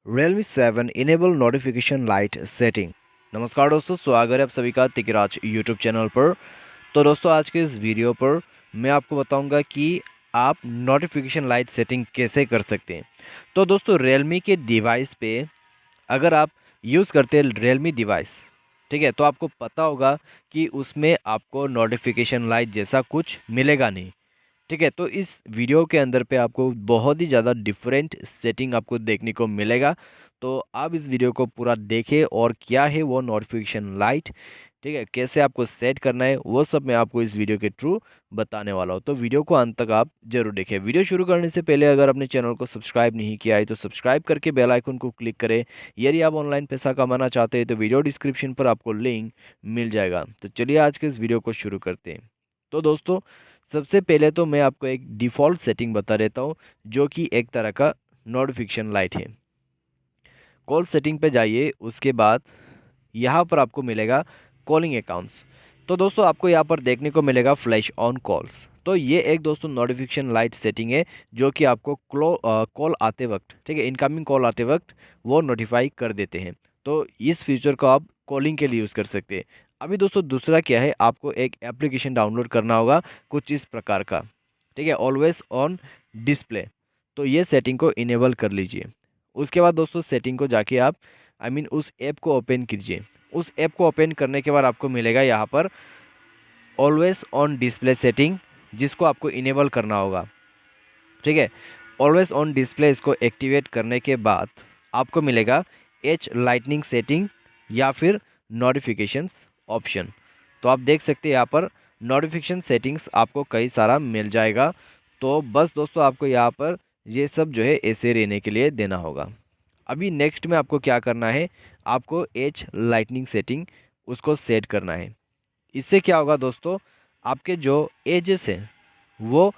Realme 7 enable notification light setting. नमस्कार दोस्तों, स्वागत है आप सभी का तिकराज यूट्यूब चैनल पर। तो दोस्तों, आज के इस वीडियो पर मैं आपको बताऊंगा कि आप नोटिफिकेशन लाइट सेटिंग कैसे कर सकते हैं। तो दोस्तों, Realme के डिवाइस पे अगर आप यूज़ करते हैं Realme डिवाइस, ठीक है, तो आपको पता होगा कि उसमें आपको नोटिफिकेशन लाइट जैसा कुछ मिलेगा नहीं। ठीक है, तो इस वीडियो के अंदर पे आपको बहुत ही ज़्यादा डिफरेंट सेटिंग आपको देखने को मिलेगा। तो आप इस वीडियो को पूरा देखें और क्या है वो नोटिफिकेशन लाइट, ठीक है, कैसे आपको सेट करना है, वो सब मैं आपको इस वीडियो के थ्रू बताने वाला हूँ। तो वीडियो को अंत तक आप जरूर देखें। वीडियो शुरू करने से पहले अगर अपने चैनल को सब्सक्राइब नहीं किया है तो सब्सक्राइब करके बेल आइकन को क्लिक करें। यदि आप ऑनलाइन पैसा कमाना चाहते हैं तो वीडियो डिस्क्रिप्शन पर आपको लिंक मिल जाएगा। तो चलिए आज के इस वीडियो को शुरू करते हैं। तो दोस्तों, सबसे पहले तो मैं आपको एक डिफ़ॉल्ट सेटिंग बता देता हूँ, जो कि एक तरह का नोटिफिकेशन लाइट है। कॉल सेटिंग पे जाइए, उसके बाद यहाँ पर आपको मिलेगा कॉलिंग अकाउंट्स। तो दोस्तों, आपको यहाँ पर देखने को मिलेगा फ्लैश ऑन कॉल्स। तो ये एक दोस्तों नोटिफिकेशन लाइट सेटिंग है, जो कि आपको कॉल आते वक्त, ठीक है, इनकमिंग कॉल आते वक्त वो नोटिफाई कर देते हैं। तो इस फीचर को आप कॉलिंग के लिए यूज़ कर सकते हैं। अभी दोस्तों, दूसरा क्या है, आपको एक एप्लीकेशन डाउनलोड करना होगा कुछ इस प्रकार का, ठीक है, ऑलवेज ऑन डिस्प्ले। तो ये सेटिंग को इनेबल कर लीजिए। उसके बाद दोस्तों, सेटिंग को जाके आप उस ऐप को ओपन कीजिए। उस ऐप को ओपन करने के बाद आपको मिलेगा यहाँ पर ऑलवेज ऑन डिस्प्ले सेटिंग, जिसको आपको इनेबल करना होगा। ठीक है, ऑलवेज ऑन डिस्प्ले इसको एक्टिवेट करने के बाद आपको मिलेगा एच लाइटनिंग सेटिंग या फिर नोटिफिकेशंस ऑप्शन। तो आप देख सकते हैं यहाँ पर नोटिफिकेशन सेटिंग्स आपको कई सारा मिल जाएगा। तो बस दोस्तों, आपको यहाँ पर ये सब जो है ऐसे रहने के लिए देना होगा। अभी नेक्स्ट में आपको क्या करना है, आपको एज लाइटनिंग सेटिंग उसको सेट करना है। इससे क्या होगा दोस्तों, आपके जो एजेस हैं वो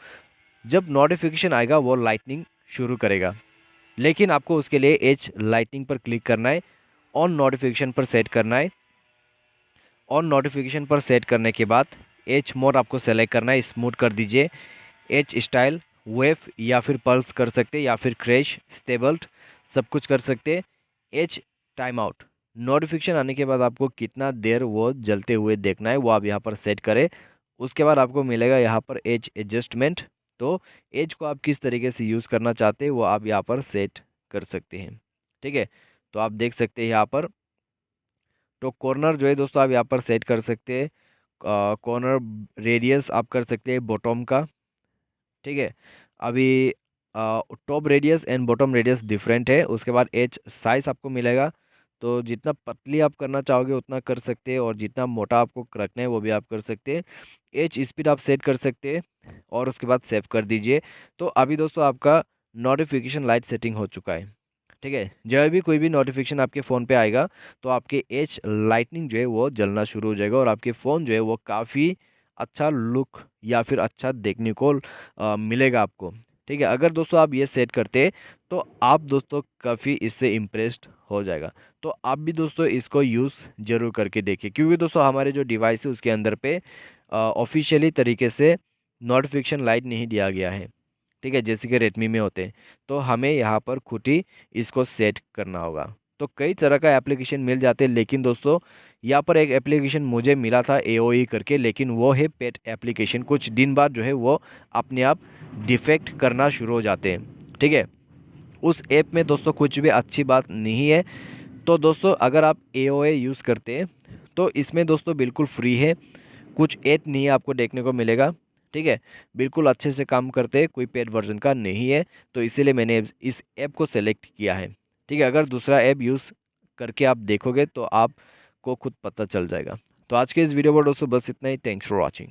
जब नोटिफिकेशन आएगा वो लाइटनिंग शुरू करेगा। लेकिन आपको उसके लिए एज लाइटनिंग पर क्लिक करना है, ऑन नोटिफिकेशन पर सेट करना है। ऑन नोटिफिकेशन पर सेट करने के बाद एज मोड आपको सेलेक्ट करना है, स्मूथ कर दीजिए। एच स्टाइल, वेव या फिर पल्स कर सकते हैं, या फिर क्रैश, स्टेबल्ड, सब कुछ कर सकते हैं। एच टाइम आउट, नोटिफिकेशन आने के बाद आपको कितना देर वो जलते हुए देखना है वो आप यहाँ पर सेट करें। उसके बाद आपको मिलेगा यहाँ पर एज एडजस्टमेंट। तो एज को आप किस तरीके से यूज़ करना चाहते हैं वो आप यहाँ पर सेट कर सकते हैं। ठीक है, तो आप देख सकते हैं यहाँ पर। तो कॉर्नर जो है दोस्तों आप यहाँ पर सेट कर सकते हैं। कॉर्नर रेडियस आप कर सकते हैं बॉटम का। ठीक है, अभी top radius and bottom radius different है। उसके बाद एज साइज आपको मिलेगा। तो जितना पतली आप करना चाहोगे उतना कर सकते हैं, और जितना मोटा आपको रखना है वो भी आप कर सकते हैं। एज स्पीड आप सेट कर सकते हैं और उसके बाद सेव कर दीजिए। तो अभी दोस्तों आपका नोटिफिकेशन लाइट सेटिंग हो चुका है। ठीक है, जब भी कोई भी नोटिफिकेशन आपके फ़ोन पे आएगा तो आपके एज लाइटनिंग जो है वो जलना शुरू हो जाएगा, और आपके फ़ोन जो है वो काफ़ी अच्छा लुक या फिर अच्छा देखने को मिलेगा आपको। ठीक है, अगर दोस्तों आप ये सेट करते हैं तो आप दोस्तों काफ़ी इससे इम्प्रेस्ड हो जाएगा। तो आप भी दोस्तों इसको यूज़ ज़रूर करके देखिए, क्योंकि दोस्तों हमारे जो डिवाइस है उसके अंदर पे ऑफिशियली तरीके से नोटिफिकेशन लाइट नहीं दिया गया है। ठीक है, जैसे कि रेडमी में होते हैं। तो हमें यहाँ पर खुद ही इसको सेट करना होगा। तो कई तरह का एप्लीकेशन मिल जाते हैं, लेकिन दोस्तों यहाँ पर एक एप्लीकेशन मुझे मिला था AOE करके, लेकिन वो है पेट एप्लीकेशन। कुछ दिन बाद जो है वो अपने आप डिफेक्ट करना शुरू हो जाते हैं। ठीक है, उस ऐप में दोस्तों कुछ भी अच्छी बात नहीं है। तो दोस्तों, अगर आप AOE यूज़ करते हैं तो इसमें दोस्तों बिल्कुल फ्री है, कुछ ऐड नहीं है आपको देखने को मिलेगा। ठीक है, बिल्कुल अच्छे से काम करते हैं, कोई पेड वर्जन का नहीं है। तो इसीलिए मैंने इस ऐप को सेलेक्ट किया है। ठीक है, अगर दूसरा ऐप यूज़ करके आप देखोगे तो आपको खुद पता चल जाएगा। तो आज के इस वीडियो पर दोस्तों बस इतना ही। Thanks for watching.